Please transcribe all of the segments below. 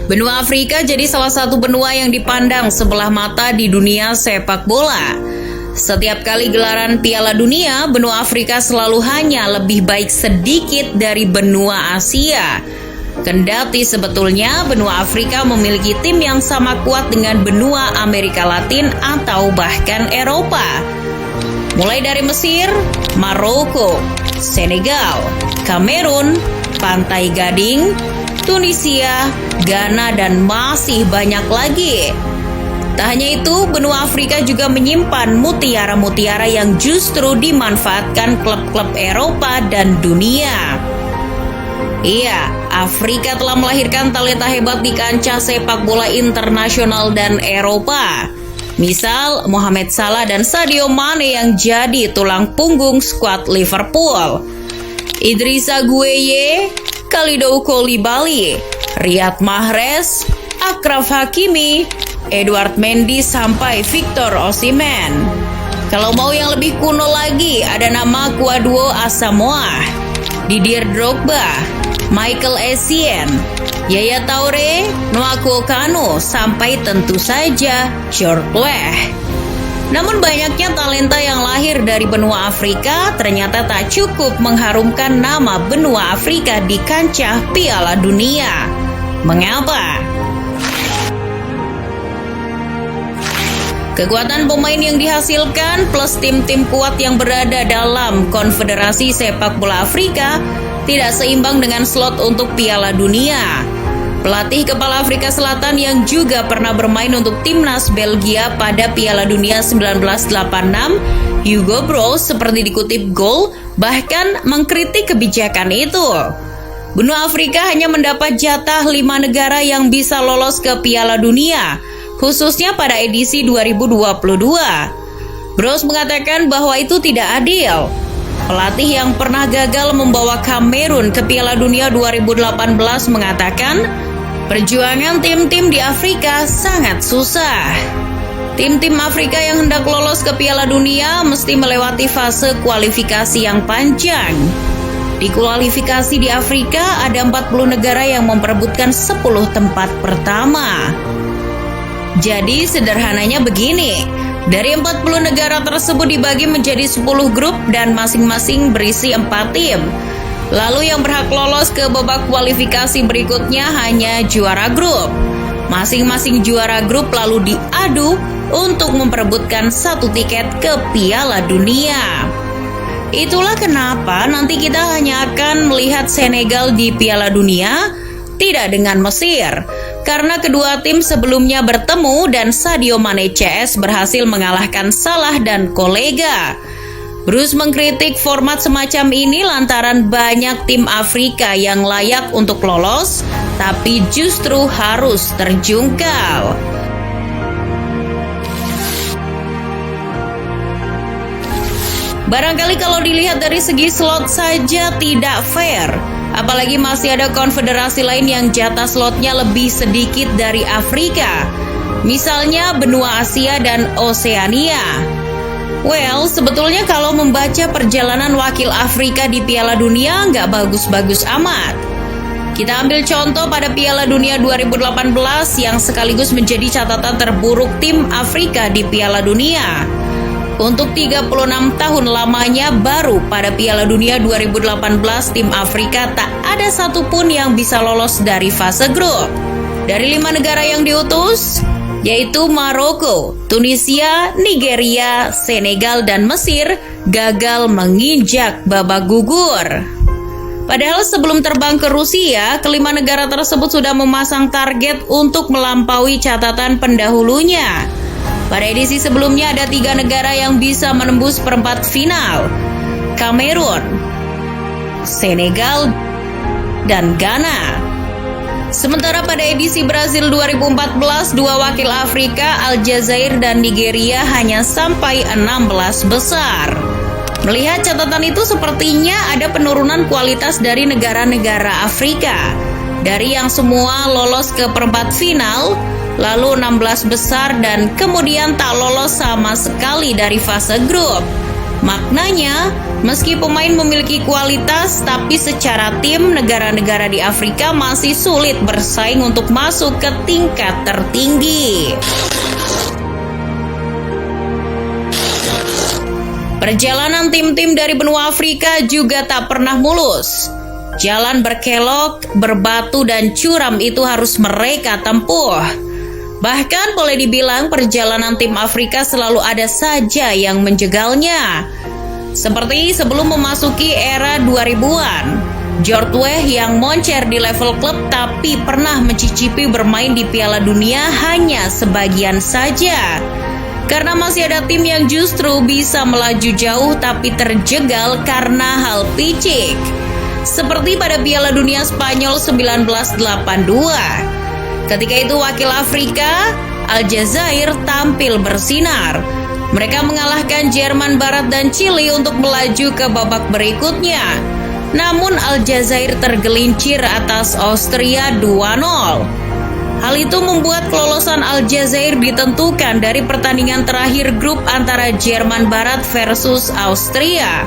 Benua Afrika jadi salah satu benua yang dipandang sebelah mata di dunia sepak bola. Setiap kali gelaran Piala Dunia, benua Afrika selalu hanya lebih baik sedikit dari benua Asia. Kendati sebetulnya benua Afrika memiliki tim yang sama kuat dengan benua Amerika Latin atau bahkan Eropa. Mulai dari Mesir, Maroko, Senegal, Kamerun, Pantai Gading, Tunisia, Ghana, dan masih banyak lagi. Tak hanya itu, benua Afrika juga menyimpan mutiara-mutiara yang justru dimanfaatkan klub-klub Eropa dan dunia. Iya, Afrika telah melahirkan talenta hebat di kancah sepak bola internasional dan Eropa. Misal, Mohamed Salah dan Sadio Mane yang jadi tulang punggung skuad Liverpool. Idrissa Gueye, Kalidou Koulibaly, Riyad Mahrez, Achraf Hakimi, Edouard Mendy sampai Victor Osimhen. Kalau mau yang lebih kuno lagi, ada nama Kwadwo Asamoah, Didier Drogba, Michael Essien, Yaya Toure, Nwankwo Kanu, sampai tentu saja George Weah. Namun banyaknya talenta yang lahir dari benua Afrika ternyata tak cukup mengharumkan nama benua Afrika di kancah Piala Dunia. Mengapa? Kekuatan pemain yang dihasilkan plus tim-tim kuat yang berada dalam Konfederasi Sepak Bola Afrika tidak seimbang dengan slot untuk Piala Dunia. Pelatih kepala Afrika Selatan yang juga pernah bermain untuk timnas Belgia pada Piala Dunia 1986, Hugo Broos, seperti dikutip Goal, bahkan mengkritik kebijakan itu. Benua Afrika hanya mendapat jatah 5 negara yang bisa lolos ke Piala Dunia, khususnya pada edisi 2022. Broos mengatakan bahwa itu tidak adil. Pelatih yang pernah gagal membawa Kamerun ke Piala Dunia 2018 mengatakan, perjuangan tim-tim di Afrika sangat susah. Tim-tim Afrika yang hendak lolos ke Piala Dunia mesti melewati fase kualifikasi yang panjang. Di kualifikasi di Afrika ada 40 negara yang memperebutkan 10 tempat pertama. Jadi sederhananya begini, dari 40 negara tersebut dibagi menjadi 10 grup dan masing-masing berisi 4 tim. Lalu yang berhak lolos ke babak kualifikasi berikutnya hanya juara grup. Masing-masing juara grup lalu diadu untuk memperebutkan 1 tiket ke Piala Dunia. Itulah kenapa nanti kita hanya akan melihat Senegal di Piala Dunia, tidak dengan Mesir. Karena kedua tim sebelumnya bertemu dan Sadio Mane CS berhasil mengalahkan Salah dan kolega. Bruce mengkritik format semacam ini lantaran banyak tim Afrika yang layak untuk lolos, tapi justru harus terjungkal. Barangkali kalau dilihat dari segi slot saja tidak fair, apalagi masih ada konfederasi lain yang jatah slotnya lebih sedikit dari Afrika, misalnya benua Asia dan Oseania. Well, sebetulnya kalau membaca perjalanan wakil Afrika di Piala Dunia nggak bagus-bagus amat. Kita ambil contoh pada Piala Dunia 2018 yang sekaligus menjadi catatan terburuk tim Afrika di Piala Dunia. Untuk 36 tahun lamanya baru pada Piala Dunia 2018 tim Afrika tak ada satupun yang bisa lolos dari fase grup. Dari 5 negara yang diutus, yaitu Maroko, Tunisia, Nigeria, Senegal, dan Mesir, gagal menginjak babak gugur. Padahal sebelum terbang ke Rusia, kelima negara tersebut sudah memasang target untuk melampaui catatan pendahulunya. Pada edisi sebelumnya ada 3 negara yang bisa menembus perempat final: Kamerun, Senegal, dan Ghana. Sementara pada edisi Brazil 2014, 2 wakil Afrika, Aljazair dan Nigeria, hanya sampai 16 besar. Melihat catatan itu, sepertinya ada penurunan kualitas dari negara-negara Afrika. Dari yang semua lolos ke perempat final, lalu 16 besar, dan kemudian tak lolos sama sekali dari fase grup. Maknanya, meski pemain memiliki kualitas, tapi secara tim negara-negara di Afrika masih sulit bersaing untuk masuk ke tingkat tertinggi. Perjalanan tim-tim dari benua Afrika juga tak pernah mulus. Jalan berkelok, berbatu dan curam itu harus mereka tempuh. Bahkan boleh dibilang perjalanan tim Afrika selalu ada saja yang menjegalnya. Seperti sebelum memasuki era 2000-an, George Weah yang moncer di level klub tapi pernah mencicipi bermain di Piala Dunia hanya sebagian saja. Karena masih ada tim yang justru bisa melaju jauh tapi terjegal karena hal picik. Seperti pada Piala Dunia Spanyol 1982. Ketika itu wakil Afrika, Aljazair tampil bersinar. Mereka mengalahkan Jerman Barat dan Chili untuk melaju ke babak berikutnya. Namun Aljazair tergelincir atas Austria 2-0. Hal itu membuat kelolosan Aljazair ditentukan dari pertandingan terakhir grup antara Jerman Barat versus Austria.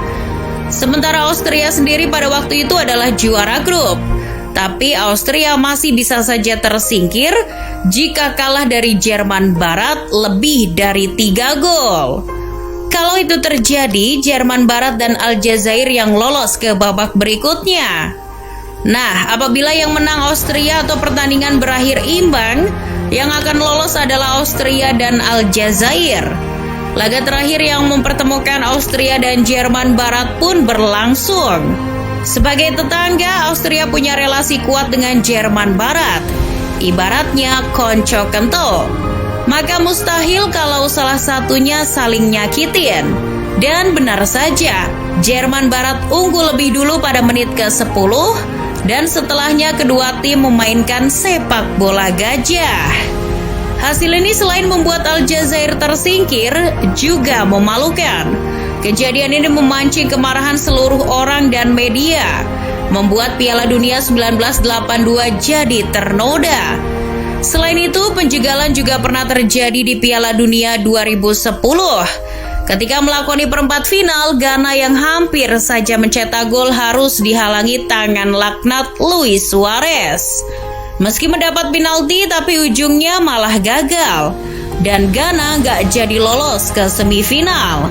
Sementara Austria sendiri pada waktu itu adalah juara grup. Tapi Austria masih bisa saja tersingkir jika kalah dari Jerman Barat lebih dari 3 gol. Kalau itu terjadi, Jerman Barat dan Aljazair yang lolos ke babak berikutnya. Nah, apabila yang menang Austria atau pertandingan berakhir imbang, yang akan lolos adalah Austria dan Aljazair. Laga terakhir yang mempertemukan Austria dan Jerman Barat pun berlangsung. Sebagai tetangga, Austria punya relasi kuat dengan Jerman Barat. Ibaratnya konco kento. Maka mustahil kalau salah satunya saling nyakitin. Dan benar saja, Jerman Barat unggul lebih dulu pada menit ke-10. Dan setelahnya kedua tim memainkan sepak bola gajah. Hasil ini selain membuat Aljazair tersingkir, juga memalukan. Kejadian ini memancing kemarahan seluruh orang dan media, membuat Piala Dunia 1982 jadi ternoda. Selain itu, penjegalan juga pernah terjadi di Piala Dunia 2010. Ketika melakoni perempat final, Ghana yang hampir saja mencetak gol harus dihalangi tangan laknat Luis Suarez. Meski mendapat penalti, tapi ujungnya malah gagal. Dan Ghana gak jadi lolos ke semifinal.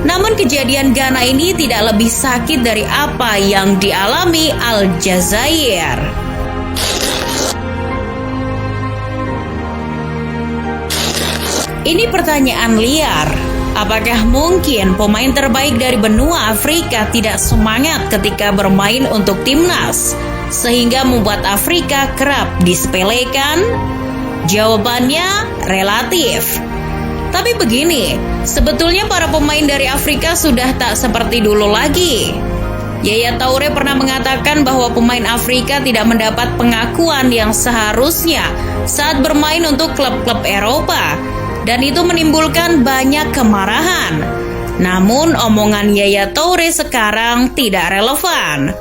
Namun kejadian Ghana ini tidak lebih sakit dari apa yang dialami Aljazair. Ini pertanyaan liar. Apakah mungkin pemain terbaik dari benua Afrika tidak semangat ketika bermain untuk timnas, sehingga membuat Afrika kerap disepelekan? Jawabannya relatif. Tapi begini, sebetulnya para pemain dari Afrika sudah tak seperti dulu lagi. Yaya Toure pernah mengatakan bahwa pemain Afrika tidak mendapat pengakuan yang seharusnya saat bermain untuk klub-klub Eropa. Dan itu menimbulkan banyak kemarahan. Namun omongan Yaya Toure sekarang tidak relevan.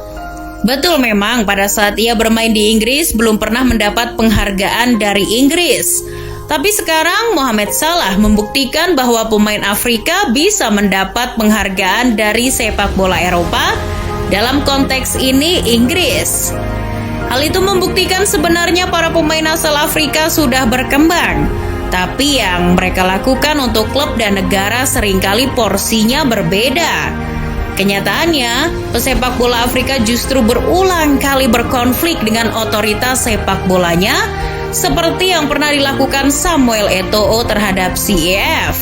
Betul memang pada saat ia bermain di Inggris belum pernah mendapat penghargaan dari Inggris. Tapi sekarang Mohamed Salah membuktikan bahwa pemain Afrika bisa mendapat penghargaan dari sepak bola Eropa, dalam konteks ini Inggris. Hal itu membuktikan sebenarnya para pemain asal Afrika sudah berkembang. Tapi yang mereka lakukan untuk klub dan negara seringkali porsinya berbeda. Kenyataannya, pesepak bola Afrika justru berulang kali berkonflik dengan otoritas sepak bolanya, seperti yang pernah dilakukan Samuel Eto'o terhadap CAF.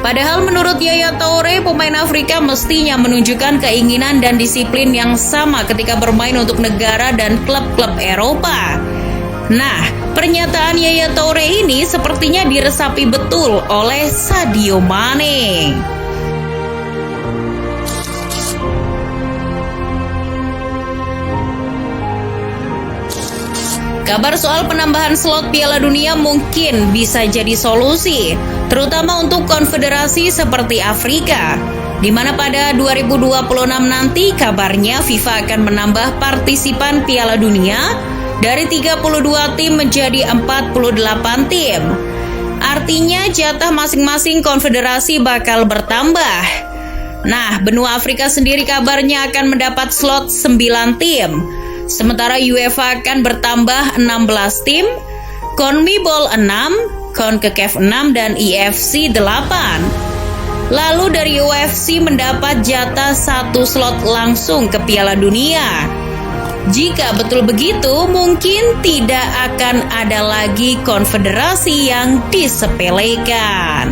Padahal menurut Yaya Toure, pemain Afrika mestinya menunjukkan keinginan dan disiplin yang sama ketika bermain untuk negara dan klub-klub Eropa. Nah, pernyataan Yaya Toure ini sepertinya diresapi betul oleh Sadio Mane. Kabar soal penambahan slot Piala Dunia mungkin bisa jadi solusi, terutama untuk konfederasi seperti Afrika, di mana pada 2026 nanti kabarnya FIFA akan menambah partisipan Piala Dunia dari 32 tim menjadi 48 tim. Artinya jatah masing-masing konfederasi bakal bertambah. Nah, benua Afrika sendiri kabarnya akan mendapat slot 9 tim. Sementara UEFA akan bertambah 16 tim, CONMEBOL 6, CONCACAF 6, dan EFC 8. Lalu dari UFC mendapat jatah 1 slot langsung ke Piala Dunia. Jika betul begitu, mungkin tidak akan ada lagi konfederasi yang disepelekan.